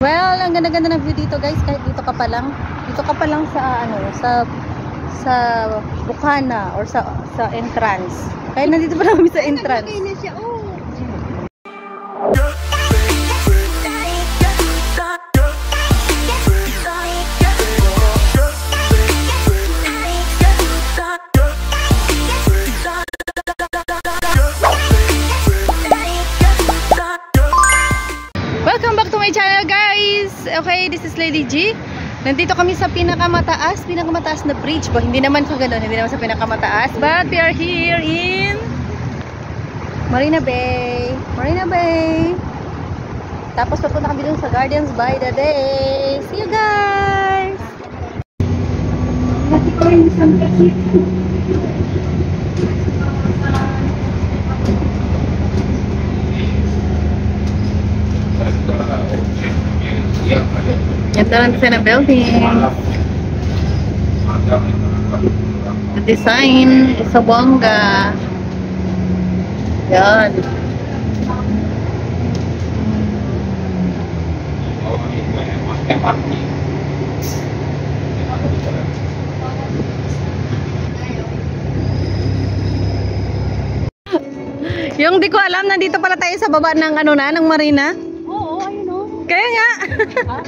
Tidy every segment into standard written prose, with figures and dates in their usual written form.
Well, ang ganda-ganda ng view dito guys, kahit dito ka pa lang. Dito ka pa lang sa ano, sa Bukana or sa entrance. Kaya nandito pa lang kami sa entrance. Okay na siya, oh. Welcome back to my channel guys. Okay, this is Lady G. Nandito kami sa pinakamataas na bridge po. Hindi naman sa ganun, hindi naman sa pinakamataas, but we are here in Marina Bay. Tapos papunta kami dun sa Gardens by the Day. See you guys. Ito lang sa building. The design is so bongga. Yan. Yung di ko alam, nandito pala tayo sa baba ng ano na, ng marina. Oo, ayun o. Kaya nga.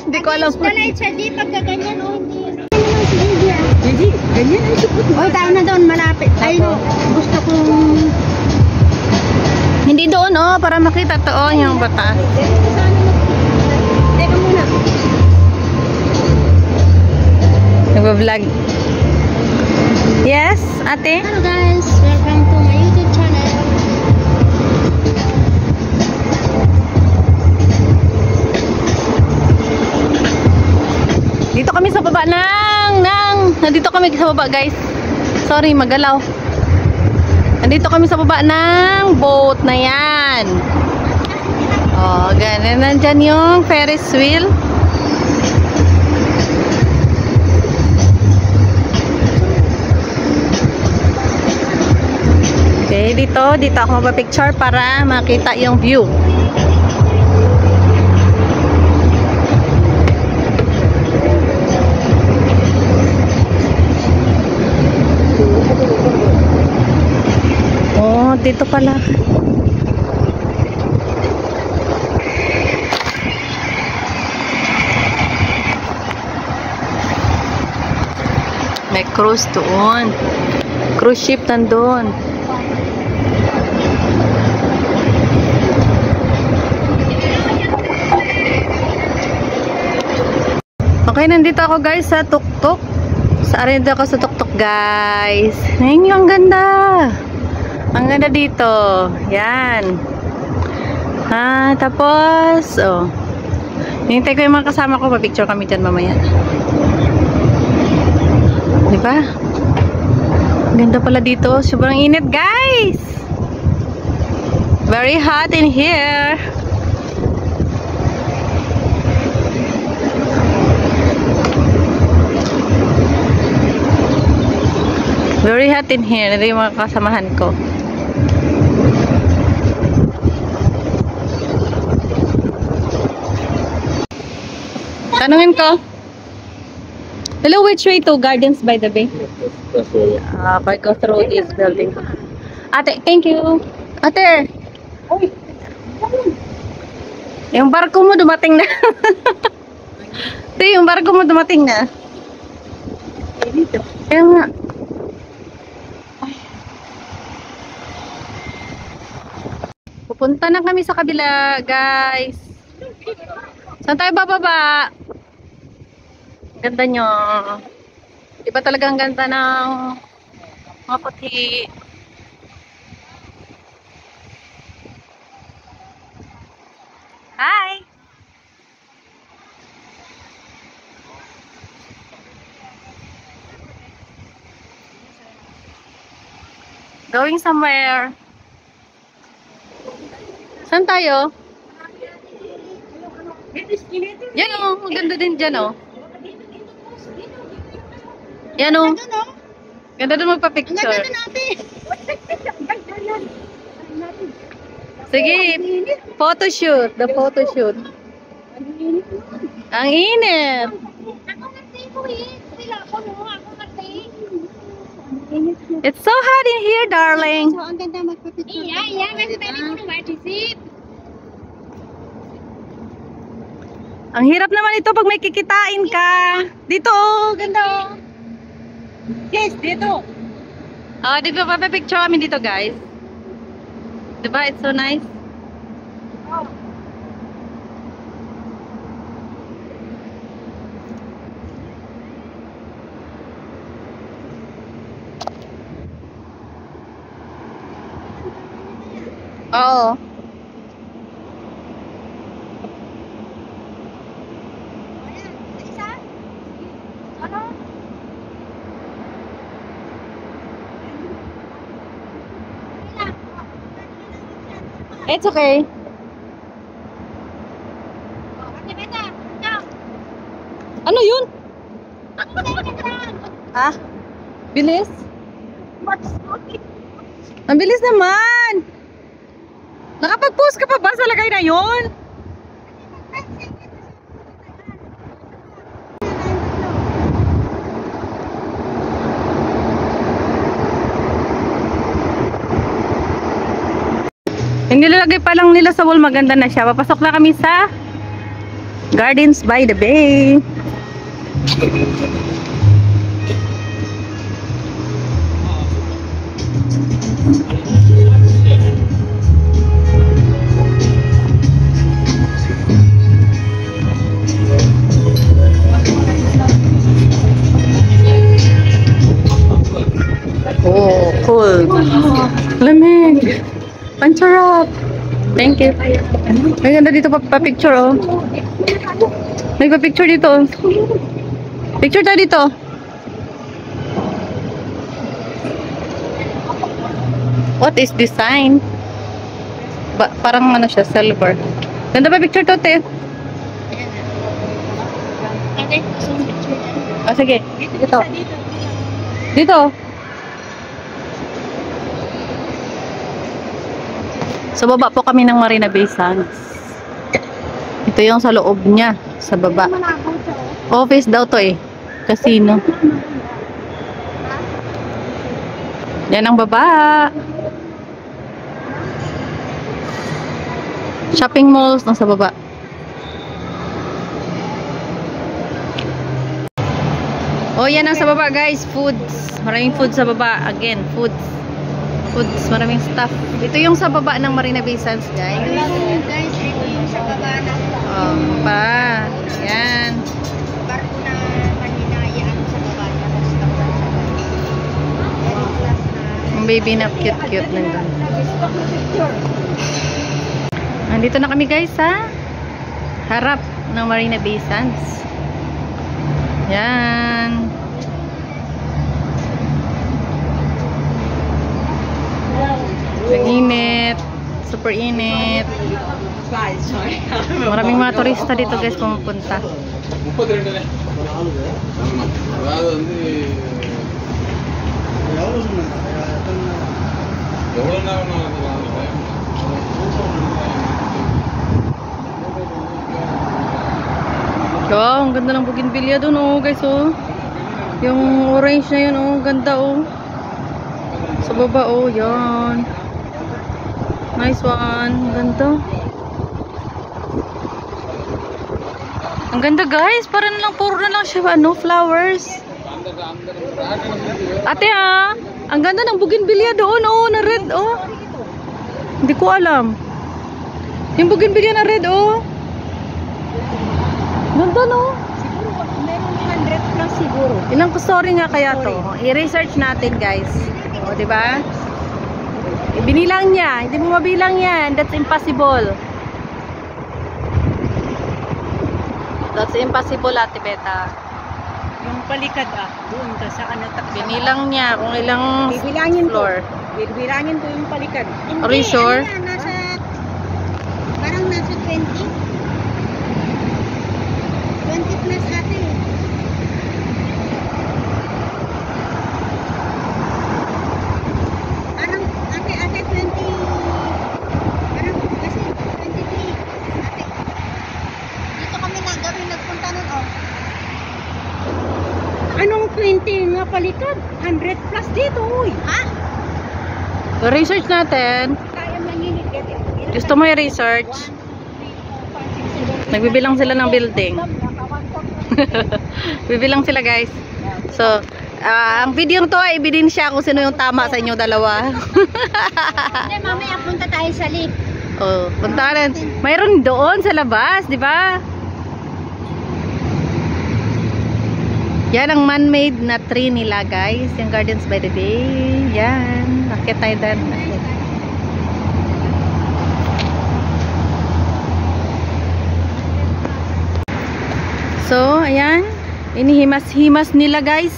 Hindi ko alam. Dalay siya, di pagkaganyan o hindi. Hindi, ganyan ay supot. O, tayo na doon, malapit. Ayun o, gusto kong... Hindi doon oh, para makita to oh, yung batas. Teka muna. Nag-vlog. Yes, ate? Hello guys, welcome to my YouTube channel. Dito kami sa baba nandito kami sa baba guys. Sorry, magalaw. Nandito kami sa baba ng boat na yan. Oh, ganun. Nandyan yung Ferris wheel. Okay, dito ako magpa-picture para makita yung view. Oh, dito pala. May cruise doon. Cruise ship nandun. Okay, nandito ako guys sa tuktok. Nandito ako sa tuktok guys. Ayun, ang ganda. Ang ganda dito. Yan. Tapos, oh. Hinintay ko yung mga kasama ko. Pa-picture kami dyan mamaya. Diba? Ganda pala dito. Sobrang init, guys. Very hot in here. Very hot in here. Ito yung mga kasamahan ko. Tanungin ko. Hello, which way to Gardens by the Bay? I go through this building. Ate, thank you. Ate. Yung barko mo dumating na. Ate, yung barko mo dumating na. Kaya nga. Pupunta na kami sa kabila, guys. Saan tayo bababa? Ganda nyo. Diba talagang ganda ng mga puti. Hi! Going somewhere. Saan tayo? Yan o, maganda din dyan o. Yan o. Ganda doon magpa-picture. Ang ganda natin. Sige, photoshoot. The photoshoot. Ang init. Ako kasi ko eh. Sila ako no. Ako kasi. It's so hot in here, darling. So, ang ganda magpapicture. Iya. Kasi pwede ko na-participate. Ang hirap naman ito pag may kikitain ka. Dito, oh, ganda oh. Yes, dito. Ah, di ba papapicture kami dito, guys? Diba? It's so nice. Oo. Isa? Ano? It's okay. Ate Beta, ikaw. Ano yun? Ako na yung Ah? Bilis? Ang bilis naman! Nakapag-post ka pa ba sa lagay na yun? Yung nilalagay pa lang nila sa wall, maganda na siya. Papasok na kami sa Gardens by the Bay. Oh, cool. Lamig. Pancharap. Thank you. May ganda dito pa-picture oh. May pa-picture dito oh. Picture tayo dito. What is this sign? Parang ano siya, silver. Ganda pa picture to, te. Ate, gusto mo picture? Ah, sige. Dito. Dito. Sa baba po kami ng Marina Bay Sands. Ito yung sa loob niya, sa baba. Office daw to eh. Casino. Yan ang baba. Shopping malls nasa baba. Oh, yan ang sa baba, guys. Foods. Maraming food sa baba. Again, foods. Maraming stuff. Ito yung sa baba ng Marina Bay Sands, guys. Guys, ito yung sa baba ng Oh, pa. Yan. barko na paninayaan sa baba na stop na siya. Very class na. Ang baby na cute-cute nandun. Nandito na kami, guys, sa harap ng Marina Bay Sands. Yan. Ang init. Super init. Maraming mga turista dito, guys, pumupunta. Oh, ang ganda ng bougainvillea doon, oh, guys, oh. Yung orange na yun, oh, ganda, oh. Sa baba, oh, yan. Nice one. Ganda. Ang ganda, guys. Para na lang, puro na lang siya, ano, flowers. Ate, ha? Ang ganda ng bougainvillea doon, oh, na red, oh. Hindi ko alam. Yung bougainvillea na red, oh. Ganda, no? Siguro, meron 100 plus siguro. Ilang story nga kaya to? I-research natin, guys. O, diba? Binilang niya. Hindi mo mabilang yan. That's impossible. That's impossible, Ate Beta. Yung palikad doon ka sa Binilang niya kung ilang Bibilangin floor. Bibilangin ko yung palikad. Are you sure? Parang nasa 20. 20 plus ate. Parang ate 20. Parang kasi 23. Ate. Dito kami nagawin 120 nga palitan. 100 plus dito, uy. Ha? Research natin. Kaya manginigit. Gusto mo i-research? Nagbibilang sila ng building. Bibilang sila guys. So, ang video to ay ebidensya kung sino yung tama sa inyo dalawa. Hindi, mamaya punta tayo sa lake. Oh, punta rin. Mayroon doon sa labas, di ba? Yan ang man-made na tree nila guys. Yung Gardens by the Bay. Yan. Nakita tayo doon. So, ayan. Inihimas-himas nila guys.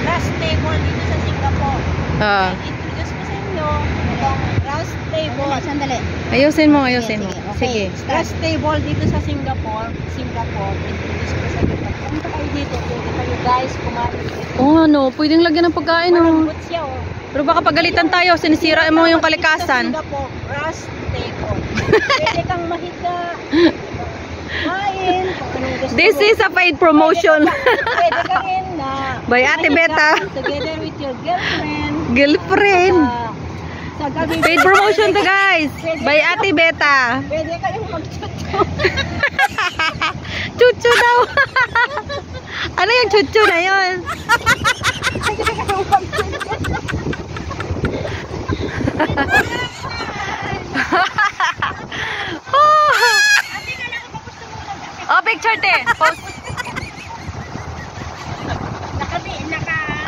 Grass table dito sa Singapore. Introduce ko sa inyo itong grass table. Sandali. Ayusin mo. Sige. Grass table dito sa Singapore. Introduce ko sa inyo. Punta kayo dito. Pwede kayo guys kumain. Oh, ano, pwedeng lagyan ng pagkain oh. Malambot siya oh. Pero baka pagalitan tayo, sinisira mo yung kalikasan. Singapore grass table. Pwede kang mahiga. Kain. This is a paid promotion. Pwede ka rin na By Ate Beta. together with your girlfriend. Girlfriend. Sa gabi. Paid promotion to guys. By Ate Beta. Pwede kayong mag-chucho. Chuchu daw. Ano yung chuchu na yun? Pwede kayong mag-chucho. Oh, picture te. Post.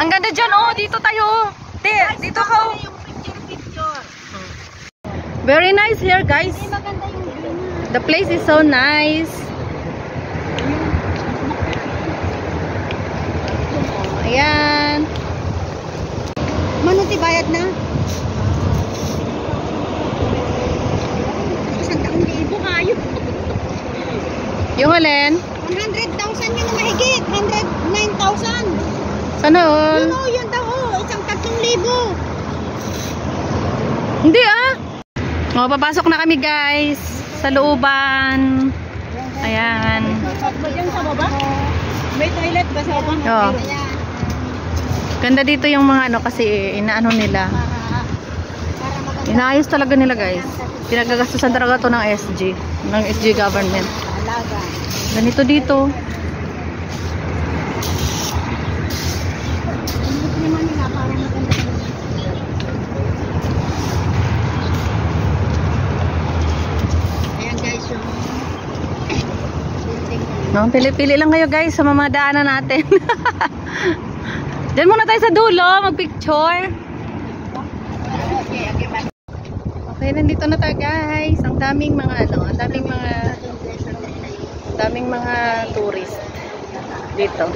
Ang ganda dyan. Oh, dito tayo. Te, dito ko. Yung picture. Very nice here guys. Maganda yung view. The place is so nice. Ayan. Manuti bayad na? Isang taong libo kayo. Yung alin? 100,000 yun na mahigit. 109,000. Sana all? Yun o, yun daw o. Isang 3,000. Hindi ah. Oh, papasok na kami guys. Sa looban. Ayan. Ba dyan sa baba? May toilet ba sa baba? Oh. Ganda dito yung mga ano kasi inaano nila. Inaayos talaga nila guys. Pinagagastusan talaga to ng SG. Ng SG government. Alaga. Ganito dito. Ayan guys yung No, pili-pili lang kayo guys sa mamadaanan natin. Diyan muna tayo sa dulo, mag-picture. Okay, nandito na tayo guys. Ang daming mga ano, ang daming mga tourist dito.